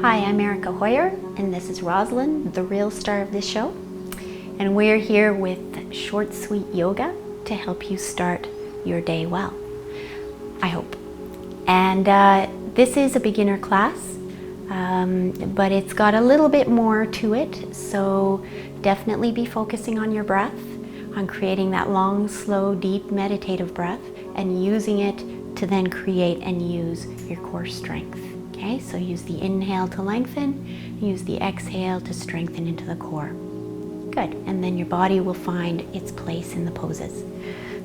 Hi, I'm Erica Hoyer, and this is Rosalind, the real star of this show. And we're here with short, sweet yoga to help you start your day well, I hope. And this is a beginner class, but it's got a little bit more to it. So definitely be focusing on your breath, on creating that long, slow, deep, meditative breath, and using it to then create and use your core strength. Okay, so use the inhale to lengthen, use the exhale to strengthen into the core. Good, and then your body will find its place in the poses.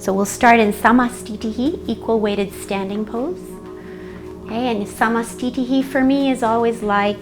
So we'll start in samastitihi, equal weighted standing pose. Okay, and samastitihi for me is always like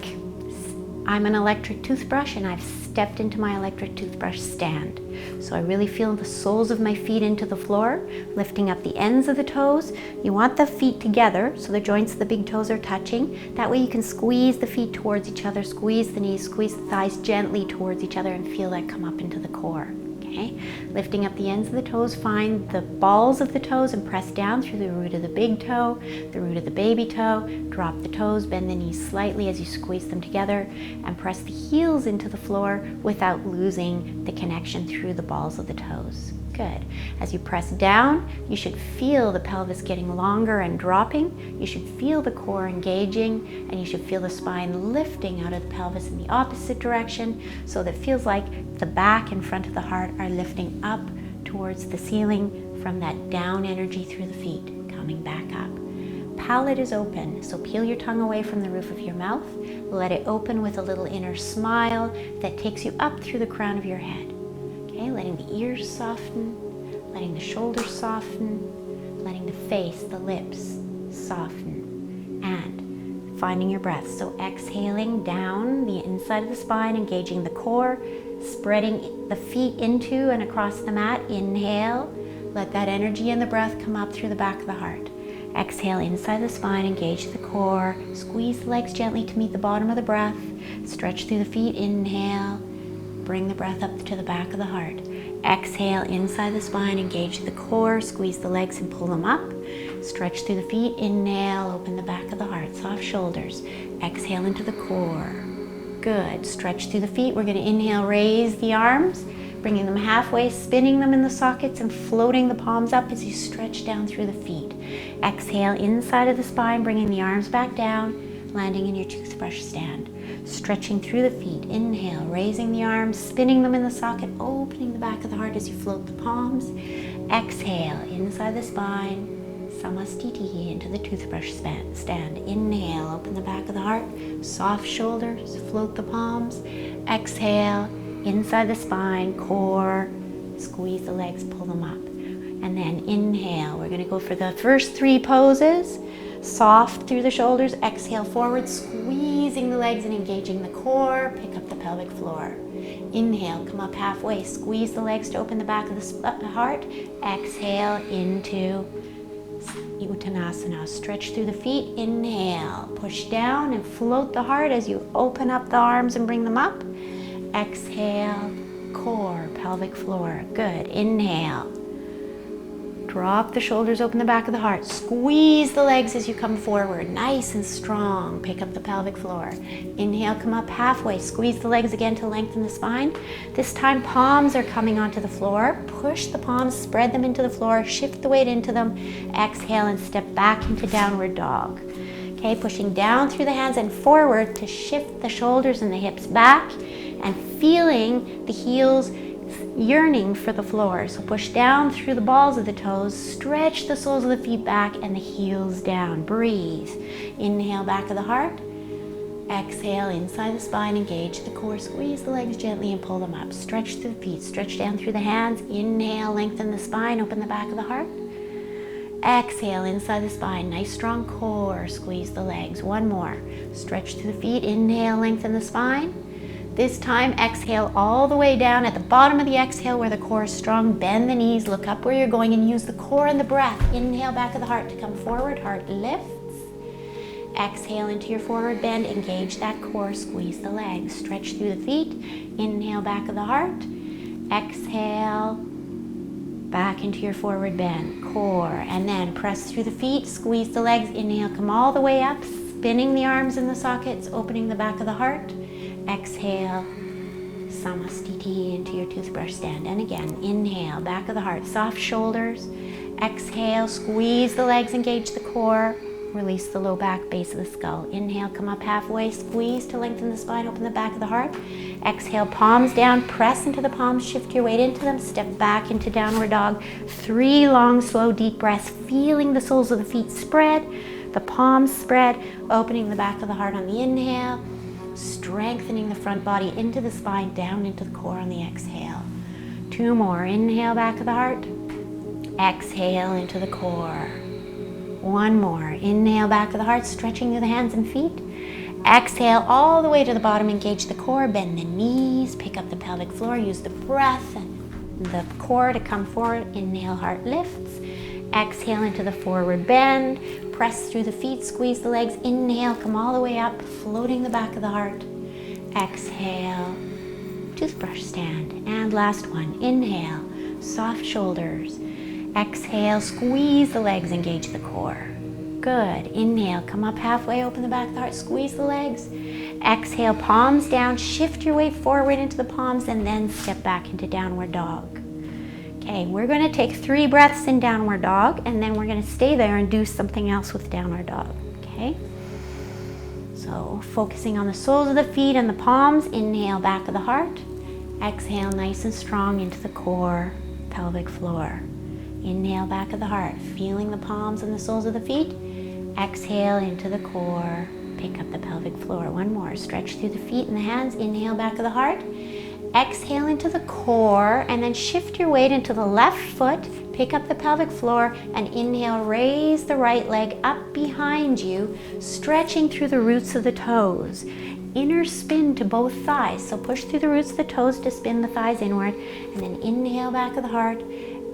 I'm an electric toothbrush and I've stepped into my electric toothbrush stand. So I really feel the soles of my feet into the floor, lifting up the ends of the toes. You want the feet together so the joints of the big toes are touching. That way you can squeeze the feet towards each other, squeeze the knees, squeeze the thighs gently towards each other and feel that come up into the core. Okay, lifting up the ends of the toes, find the balls of the toes and press down through the root of the big toe, the root of the baby toe, drop the toes, bend the knees slightly as you squeeze them together, and press the heels into the floor without losing the connection through the balls of the toes. Good. As you press down, you should feel the pelvis getting longer and dropping. You should feel the core engaging, and you should feel the spine lifting out of the pelvis in the opposite direction, so that it feels like the back and front of the heart are lifting up towards the ceiling from that down energy through the feet, coming back up. Palate is open, so peel your tongue away from the roof of your mouth. Let it open with a little inner smile that takes you up through the crown of your head. Okay, letting the ears soften, letting the shoulders soften, letting the face, the lips soften, and finding your breath. So exhaling down the inside of the spine, engaging the core, spreading the feet into and across the mat. Inhale, let that energy and the breath come up through the back of the heart. Exhale inside the spine, engage the core, squeeze the legs gently to meet the bottom of the breath, stretch through the feet. Inhale, bring the breath up to the back of the heart. Exhale inside the spine, engage the core, squeeze the legs and pull them up. Stretch through the feet. Inhale, open the back of the heart, soft shoulders. Exhale into the core. Good. Stretch through the feet. We're going to inhale, raise the arms, bringing them halfway, spinning them in the sockets and floating the palms up as you stretch down through the feet. Exhale inside of the spine, bringing the arms back down, landing in your toothbrush stand. Stretching through the feet. Inhale, raising the arms, spinning them in the socket, opening the back of the heart as you float the palms. Exhale, inside the spine, samastitihi, into the toothbrush stand. Inhale, open the back of the heart, soft shoulders, float the palms. Exhale, inside the spine, core, squeeze the legs, pull them up. And then inhale, we're going to go for the first three poses. Soft through the shoulders, exhale forward, squeezing the legs and engaging the core, pick up the pelvic floor. Inhale, come up halfway, squeeze the legs to open the back of the heart. Exhale into Uttanasana, stretch through the feet. Inhale, push down and float the heart as you open up the arms and bring them up. Exhale, core, pelvic floor. Good. Inhale. Drop the shoulders, open the back of the heart. Squeeze the legs as you come forward, nice and strong. Pick up the pelvic floor. Inhale, come up halfway. Squeeze the legs again to lengthen the spine. This time, palms are coming onto the floor. Push the palms, spread them into the floor, shift the weight into them. Exhale and step back into downward dog. Okay, pushing down through the hands and forward to shift the shoulders and the hips back and feeling the heels yearning for the floor. So push down through the balls of the toes, stretch the soles of the feet back and the heels down. Breathe. Inhale, back of the heart. Exhale, inside the spine, engage the core, squeeze the legs gently and pull them up. Stretch through the feet, stretch down through the hands. Inhale, lengthen the spine, open the back of the heart. Exhale, inside the spine, nice strong core, squeeze the legs. One more. Stretch through the feet, inhale, lengthen the spine. This time, exhale all the way down at the bottom of the exhale where the core is strong. Bend the knees, look up where you're going and use the core and the breath. Inhale, back of the heart to come forward, heart lifts. Exhale into your forward bend, engage that core, squeeze the legs. Stretch through the feet, inhale, back of the heart. Exhale, back into your forward bend, core, and then press through the feet, squeeze the legs. Inhale, come all the way up, spinning the arms in the sockets, opening the back of the heart. Exhale, samastiti into your toothbrush stand. And again, inhale, back of the heart, soft shoulders. Exhale, squeeze the legs, engage the core. Release the low back, base of the skull. Inhale, come up halfway, squeeze to lengthen the spine, open the back of the heart. Exhale, palms down, press into the palms, shift your weight into them, step back into downward dog. 3 long, slow, deep breaths, feeling the soles of the feet spread, the palms spread, opening the back of the heart on the inhale, strengthening the front body into the spine, down into the core on the exhale. 2 more, inhale, back of the heart. Exhale into the core. 1 more, inhale, back of the heart, stretching through the hands and feet. Exhale all the way to the bottom, engage the core, bend the knees, pick up the pelvic floor, use the breath and the core to come forward. Inhale, heart lifts. Exhale into the forward bend, press through the feet, squeeze the legs. Inhale, come all the way up, floating the back of the heart. Exhale, toothbrush stand. And last one, inhale, soft shoulders. Exhale, squeeze the legs, engage the core. Good. Inhale, come up halfway, open the back of the heart, squeeze the legs. Exhale, palms down, shift your weight forward into the palms, and then step back into downward dog. Okay, we're going to take 3 breaths in downward dog, and then we're going to stay there and do something else with downward dog. Okay? So focusing on the soles of the feet and the palms. Inhale, back of the heart. Exhale, nice and strong into the core, pelvic floor. Inhale, back of the heart, feeling the palms and the soles of the feet. Exhale into the core, pick up the pelvic floor. 1 more, stretch through the feet and the hands. Inhale, back of the heart. Exhale into the core, and then shift your weight into the left foot, pick up the pelvic floor, and inhale, raise the right leg up behind you, stretching through the roots of the toes. Inner spin to both thighs, so push through the roots of the toes to spin the thighs inward, and then inhale, back of the heart.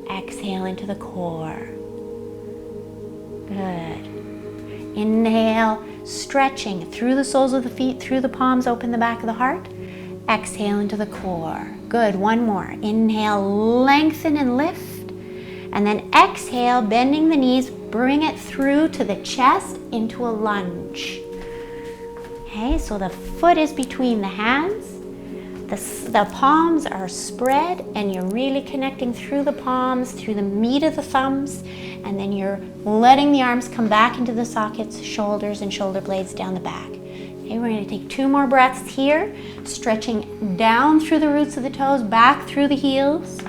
Exhale into the core. Good. Inhale, stretching through the soles of the feet, through the palms, open the back of the heart. Exhale into the core. Good. 1 more. Inhale, lengthen and lift. And then exhale, bending the knees, bring it through to the chest into a lunge. Okay, so the foot is between the hands. The palms are spread, and you're really connecting through the palms, through the meat of the thumbs, and then you're letting the arms come back into the sockets, shoulders and shoulder blades down the back. Okay, we're going to take 2 more breaths here, stretching down through the roots of the toes, back through the heels,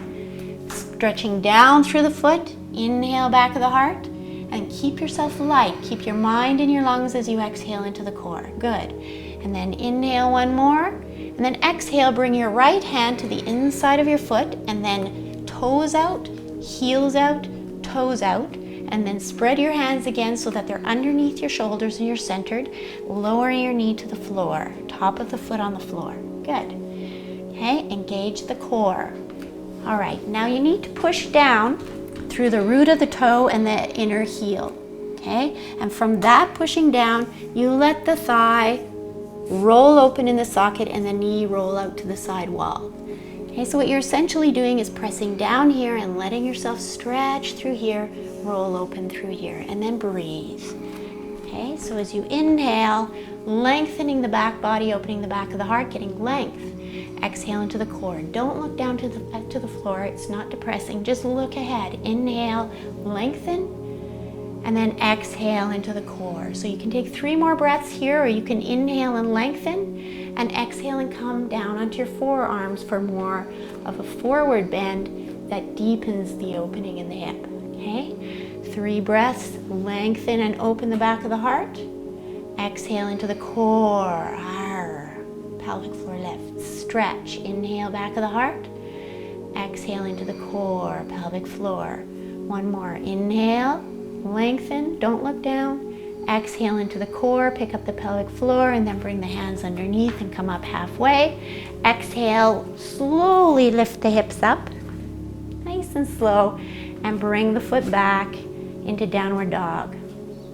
stretching down through the foot. Inhale, back of the heart, and keep yourself light. Keep your mind in your lungs as you exhale into the core. Good. And then inhale 1 more. And then exhale, bring your right hand to the inside of your foot, and then toes out, heels out, toes out, and then spread your hands again so that they're underneath your shoulders and you're centered. Lower your knee to the floor, top of the foot on the floor. Good. Okay, engage the core. All right, now you need to push down through the root of the toe and the inner heel. Okay, and from that pushing down, you let the thigh roll open in the socket and the knee roll out to the side wall. Okay, so what you're essentially doing is pressing down here and letting yourself stretch through here, roll open through here, and then breathe. Okay, so as you inhale, lengthening the back body, opening the back of the heart, getting length. Exhale into the core. Don't look down to the floor. It's not depressing. Just look ahead. Inhale, lengthen, and then exhale into the core. So you can take 3 more breaths here, or you can inhale and lengthen, and exhale and come down onto your forearms for more of a forward bend that deepens the opening in the hip. Okay? 3 breaths, lengthen and open the back of the heart. Exhale into the core. Pelvic floor lifts. Stretch. Inhale, back of the heart. Exhale into the core, pelvic floor. 1 more. Inhale, lengthen, don't look down. Exhale into the core, pick up the pelvic floor, and then bring the hands underneath and come up halfway. Exhale, slowly lift the hips up, nice and slow, and bring the foot back into downward dog.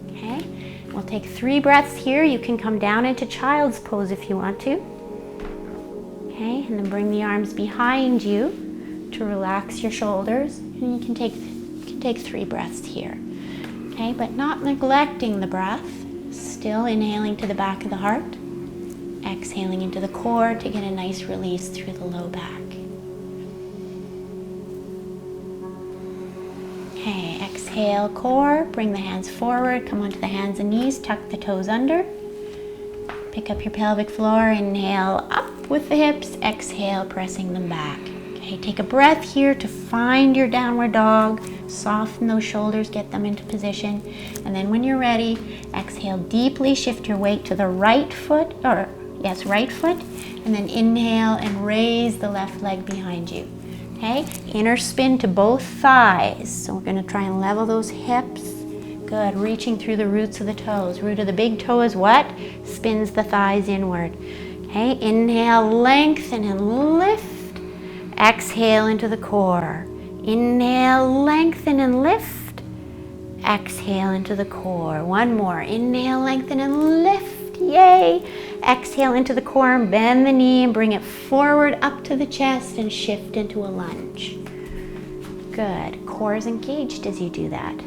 Okay, we'll take 3 breaths here. You can come down into child's pose if you want to. Okay, and then bring the arms behind you to relax your shoulders, and you can take 3 breaths here. Okay, but not neglecting the breath. Still inhaling to the back of the heart. Exhaling into the core to get a nice release through the low back. Okay, exhale core, bring the hands forward, come onto the hands and knees, tuck the toes under. Pick up your pelvic floor, inhale up with the hips, exhale pressing them back. Okay, take a breath here to find your downward dog, soften those shoulders, get them into position, and then when you're ready, exhale deeply, shift your weight to the right foot, right foot, and then inhale and raise the left leg behind you. Okay, inner spin to both thighs. So we're going to try and level those hips. Good, reaching through the roots of the toes. Root of the big toe is what? Spins the thighs inward. Okay, inhale, lengthen and lift. Exhale into the core. Inhale, lengthen and lift. Exhale into the core. One more. Inhale, lengthen and lift. Yay! Exhale into the core and bend the knee and bring it forward up to the chest and shift into a lunge. Good. Core is engaged as you do that.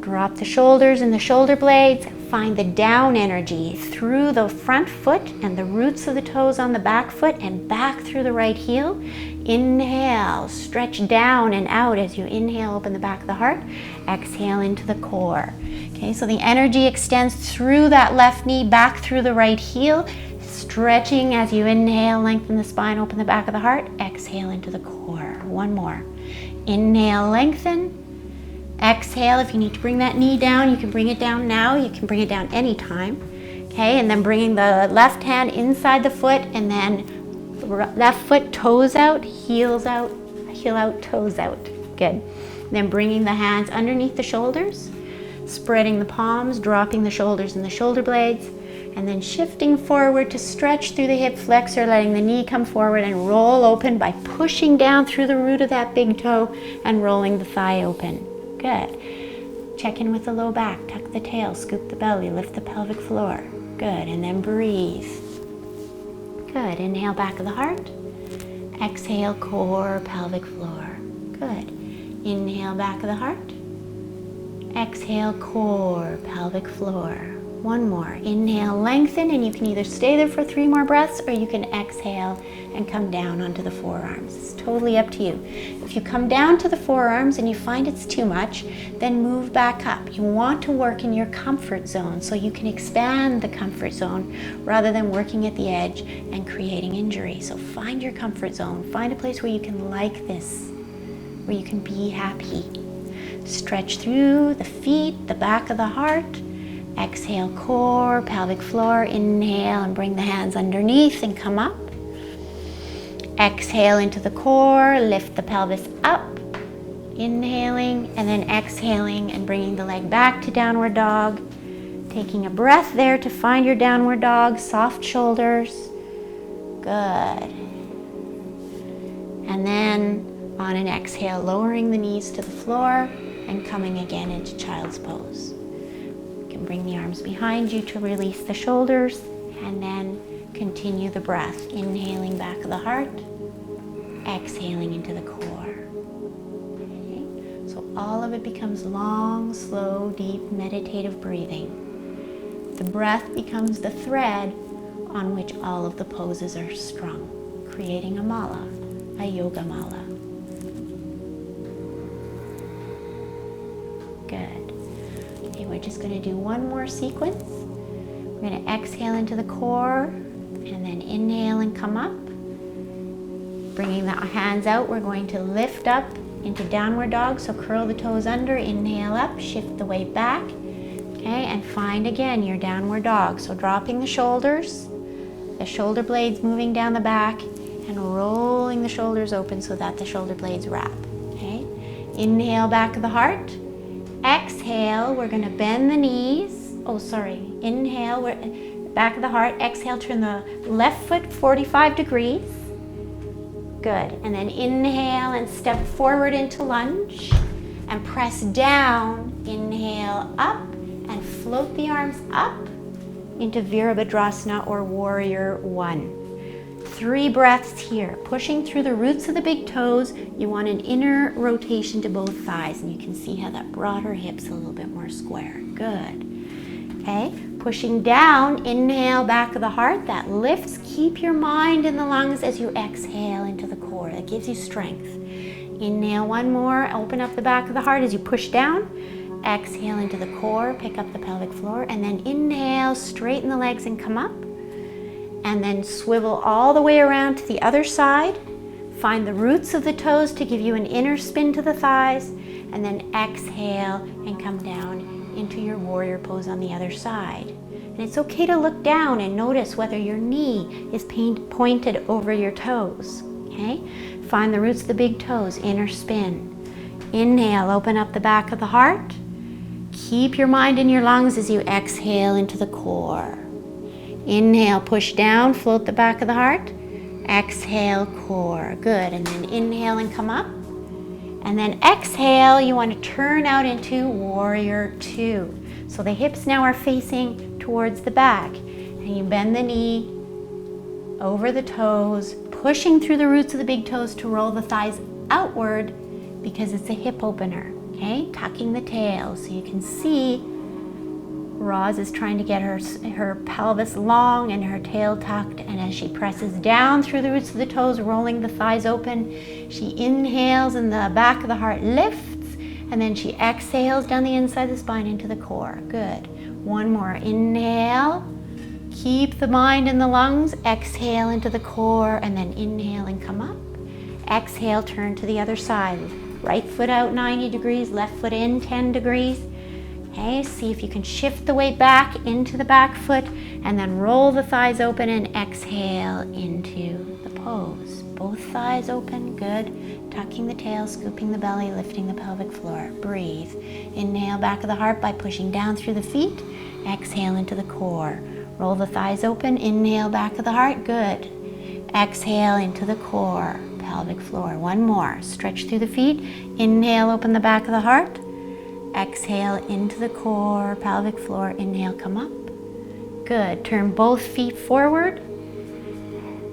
Drop the shoulders and the shoulder blades. Find the down energy through the front foot and the roots of the toes on the back foot and back through the right heel. Inhale, stretch down and out as you inhale, open the back of the heart. Exhale into the core. Okay, so the energy extends through that left knee, back through the right heel, stretching as you inhale, lengthen the spine, open the back of the heart. Exhale into the core. One more. Inhale, lengthen. Exhale, if you need to bring that knee down, you can bring it down now. You can bring it down anytime. Okay, and then bringing the left hand inside the foot and then left foot, toes out, heels out, heel out, toes out. Good. Then bringing the hands underneath the shoulders, spreading the palms, dropping the shoulders and the shoulder blades, and then shifting forward to stretch through the hip flexor, letting the knee come forward and roll open by pushing down through the root of that big toe and rolling the thigh open. Good. Check in with the low back, tuck the tail, scoop the belly, lift the pelvic floor. Good, and then breathe. Good, inhale back of the heart. Exhale core, pelvic floor. Good. Inhale back of the heart. Exhale core, pelvic floor. One more. Inhale, lengthen, and you can either stay there for 3 more breaths or you can exhale and come down onto the forearms. It's totally up to you. If you come down to the forearms and you find it's too much, then move back up. You want to work in your comfort zone so you can expand the comfort zone rather than working at the edge and creating injury. So find your comfort zone. Find a place where you can like this, where you can be happy. Stretch through the feet, the back of the heart. Exhale, core, pelvic floor. Inhale and bring the hands underneath and come up. Exhale into the core, lift the pelvis up. Inhaling and then exhaling and bringing the leg back to downward dog. Taking a breath there to find your downward dog, soft shoulders. Good. And then on an exhale, lowering the knees to the floor and coming again into child's pose. You can bring the arms behind you to release the shoulders and then continue the breath. Inhaling back of the heart, exhaling into the core. Okay. So all of it becomes long, slow, deep, meditative breathing. The breath becomes the thread on which all of the poses are strung, creating a mala, a yoga mala. Good. Okay, we're just going to do one more sequence. We're going to exhale into the core and then inhale and come up. Bringing the hands out, we're going to lift up into downward dog. So curl the toes under, inhale up, shift the weight back. Okay, and find again your downward dog. So dropping the shoulders, the shoulder blades moving down the back and rolling the shoulders open so that the shoulder blades wrap. Okay, inhale back of the heart. Exhale, we're going to bend the knees. Inhale, we're back of the heart. Exhale, turn the left foot 45 degrees. Good. And then inhale and step forward into lunge and press down. Inhale up and float the arms up into Virabhadrasana or Warrior One. 3 breaths here. Pushing through the roots of the big toes. You want an inner rotation to both thighs, and you can see how that brought her hips a little bit more square. Good. Okay, pushing down, inhale, back of the heart, that lifts. Keep your mind in the lungs as you exhale into the core. That gives you strength. Inhale one more, open up the back of the heart as you push down. Exhale into the core, pick up the pelvic floor, and then inhale, straighten the legs and come up. And then swivel all the way around to the other side. Find the roots of the toes to give you an inner spin to the thighs, and then exhale and come down into your warrior pose on the other side. And it's okay to look down and notice whether your knee is pointed over your toes. Okay? Find the roots of the big toes, inner spin. Inhale, open up the back of the heart. Keep your mind in your lungs as you exhale into the core. Inhale, push down, float the back of the heart. Exhale, core. Good. And then inhale and come up. And then exhale, you want to turn out into warrior two. So the hips now are facing towards the back. And you bend the knee over the toes, pushing through the roots of the big toes to roll the thighs outward because it's a hip opener. Okay, tucking the tail so you can see Roz is trying to get her pelvis long and her tail tucked, and as she presses down through the roots of the toes, rolling the thighs open, she inhales and the back of the heart lifts, and then she exhales down the inside of the spine into the core. Good. One more. Inhale. Keep the mind in the lungs. Exhale into the core, and then inhale and come up. Exhale, turn to the other side. Right foot out 90 degrees, left foot in 10 degrees. Okay, see if you can shift the weight back into the back foot and then roll the thighs open and exhale into the pose. Both thighs open, good. Tucking the tail, scooping the belly, lifting the pelvic floor. Breathe. Inhale, back of the heart by pushing down through the feet. Exhale into the core. Roll the thighs open, inhale, back of the heart, good. Exhale into the core, pelvic floor. One more. Stretch through the feet. Inhale, open the back of the heart. Exhale into the core, pelvic floor. Inhale, come up. Good. Turn both feet forward.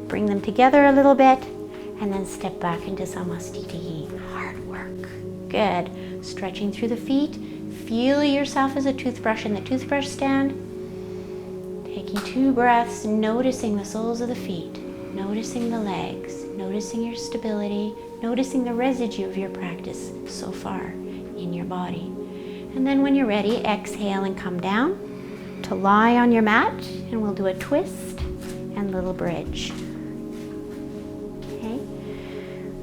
Bring them together a little bit. And then step back into Samastiti. Hard work. Good. Stretching through the feet. Feel yourself as a toothbrush in the toothbrush stand. Taking 2 breaths, noticing the soles of the feet. Noticing the legs. Noticing your stability. Noticing the residue of your practice so far in your body. And then when you're ready, exhale and come down to lie on your mat, and we'll do a twist and little bridge. Okay.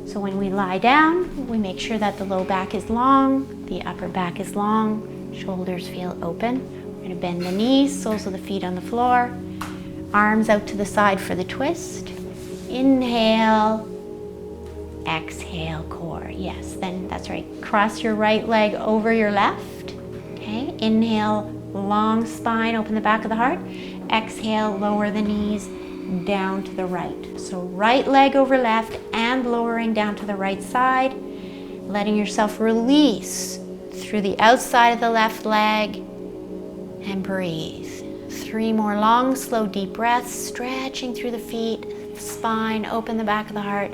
So when we lie down, we make sure that the low back is long, the upper back is long, shoulders feel open. We're going to bend the knees, soles of the feet on the floor, arms out to the side for the twist. Inhale, exhale, core. Yes, then that's right. Cross your right leg over your left. Okay, inhale, long spine, open the back of the heart. Exhale, lower the knees down to the right. So right leg over left and lowering down to the right side. Letting yourself release through the outside of the left leg and breathe. 3 more long, slow, deep breaths, stretching through the feet, spine, open the back of the heart.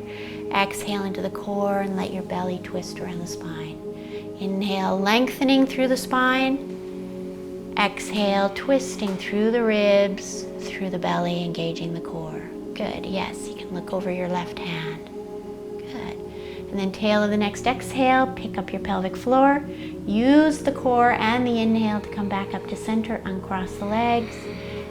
Exhale into the core and let your belly twist around the spine. Inhale, lengthening through the spine. Exhale, twisting through the ribs, through the belly, engaging the core. Good, yes, you can look over your left hand. Good. And then tail of the next exhale, pick up your pelvic floor. Use the core and the inhale to come back up to center, uncross the legs.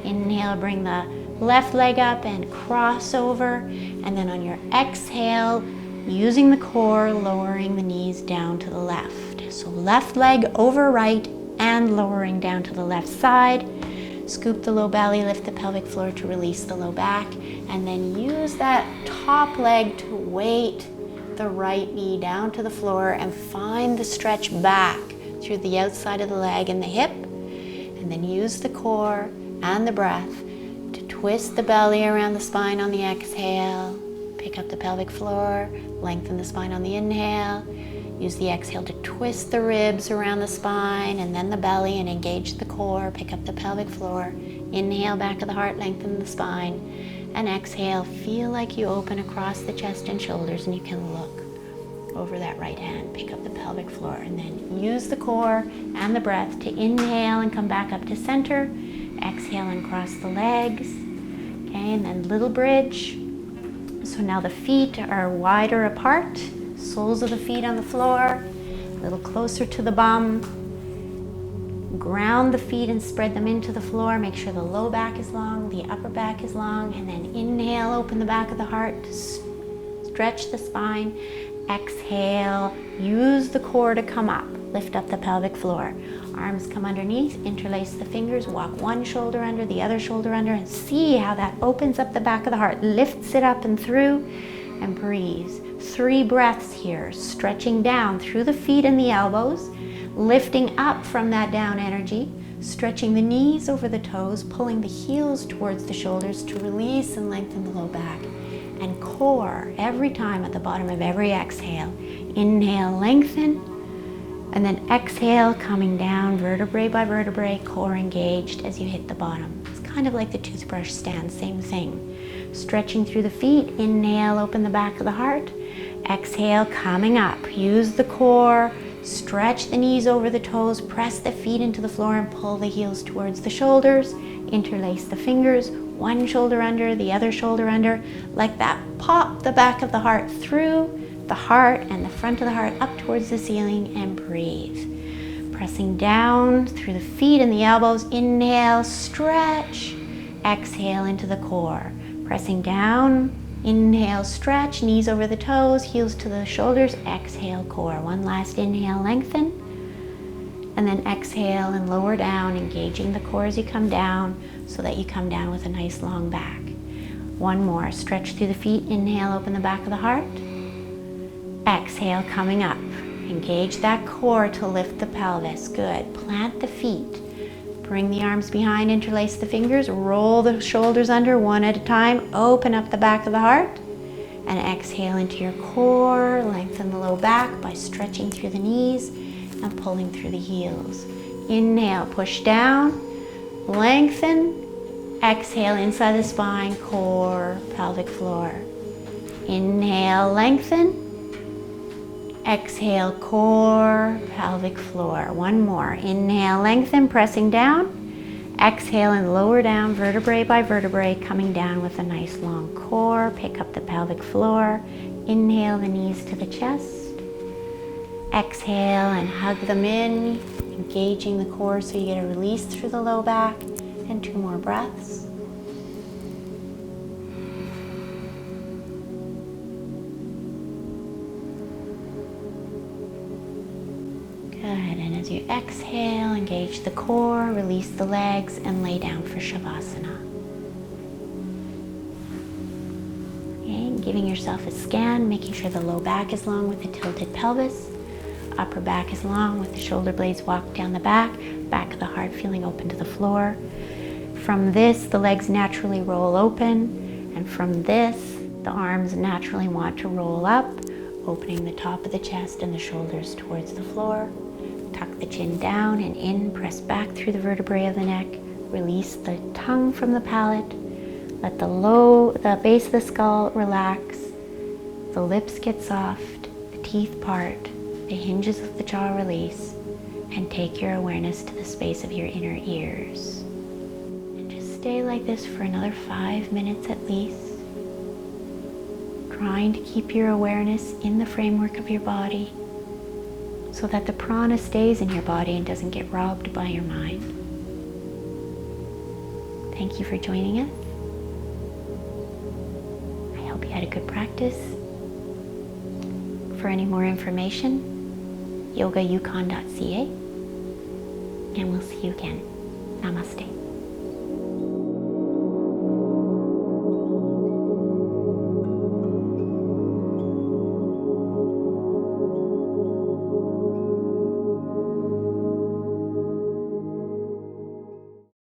Inhale, bring the left leg up and cross over. And then on your exhale, using the core, lowering the knees down to the left. So left leg over right and lowering down to the left side. Scoop the low belly, lift the pelvic floor to release the low back. And then use that top leg to weight the right knee down to the floor and find the stretch back through the outside of the leg and the hip. And then use the core and the breath to twist the belly around the spine on the exhale. Pick up the pelvic floor, lengthen the spine on the inhale. Use the exhale to twist the ribs around the spine and then the belly and engage the core. Pick up the pelvic floor. Inhale, back of the heart, lengthen the spine. And exhale, feel like you open across the chest and shoulders and you can look over that right hand. Pick up the pelvic floor and then use the core and the breath to inhale and come back up to center. Exhale and cross the legs. Okay, and then little bridge. So now the feet are wider apart, soles of the feet on the floor, a little closer to the bum. Ground the feet and spread them into the floor. Make sure the low back is long, the upper back is long, and then inhale, open the back of the heart, stretch the spine. Exhale, use the core to come up, lift up the pelvic floor. Arms come underneath, interlace the fingers, walk one shoulder under, the other shoulder under, and see how that opens up the back of the heart, lifts it up and through, and breathe. 3 breaths here, stretching down through the feet and the elbows, lifting up from that down energy, stretching the knees over the toes, pulling the heels towards the shoulders to release and lengthen the low back. And core every time at the bottom of every exhale. Inhale, lengthen, and then exhale, coming down vertebrae by vertebrae, core engaged as you hit the bottom. It's kind of like the toothbrush stand, same thing. Stretching through the feet, inhale, open the back of the heart. Exhale, coming up. Use the core, stretch the knees over the toes, press the feet into the floor and pull the heels towards the shoulders. Interlace the fingers, one shoulder under, the other shoulder under. Like that, pop the back of the heart through the heart and the front of the heart up towards the ceiling and breathe. Pressing down through the feet and the elbows. Inhale, stretch. Exhale into the core. Pressing down. Inhale, stretch, knees over the toes, heels to the shoulders. Exhale, core. One last inhale, lengthen. And then exhale and lower down, engaging the core as you come down so that you come down with a nice long back. One more. Stretch through the feet. Inhale, open the back of the heart. Exhale, coming up. Engage that core to lift the pelvis. Good. Plant the feet. Bring the arms behind, interlace the fingers, roll the shoulders under one at a time. Open up the back of the heart. And exhale into your core. Lengthen the low back by stretching through the knees and pulling through the heels. Inhale, push down. Lengthen. Exhale, inside the spine, core, pelvic floor. Inhale, lengthen. Exhale, core, pelvic floor. One more. Inhale, lengthen, pressing down. Exhale and lower down, vertebrae by vertebrae, coming down with a nice long core. Pick up the pelvic floor. Inhale, the knees to the chest. Exhale and hug them in, engaging the core so you get a release through the low back. And 2 more breaths. Good, and as you exhale, engage the core, release the legs, and lay down for Shavasana. Okay, giving yourself a scan, making sure the low back is long with the tilted pelvis. Upper back is long with the shoulder blades walked down the back of the heart feeling open to the floor. From this, the legs naturally roll open, and from this, the arms naturally want to roll up, opening the top of the chest and the shoulders towards the floor. Tuck the chin down and in, press back through the vertebrae of the neck, release the tongue from the palate, let the base of the skull relax, the lips get soft, the teeth part, the hinges of the jaw release, and take your awareness to the space of your inner ears. And just stay like this for another 5 minutes at least, trying to keep your awareness in the framework of your body so that the prana stays in your body and doesn't get robbed by your mind. Thank you for joining us. I hope you had a good practice. For any more information, yogayukon.ca, and we'll see you again. Namaste.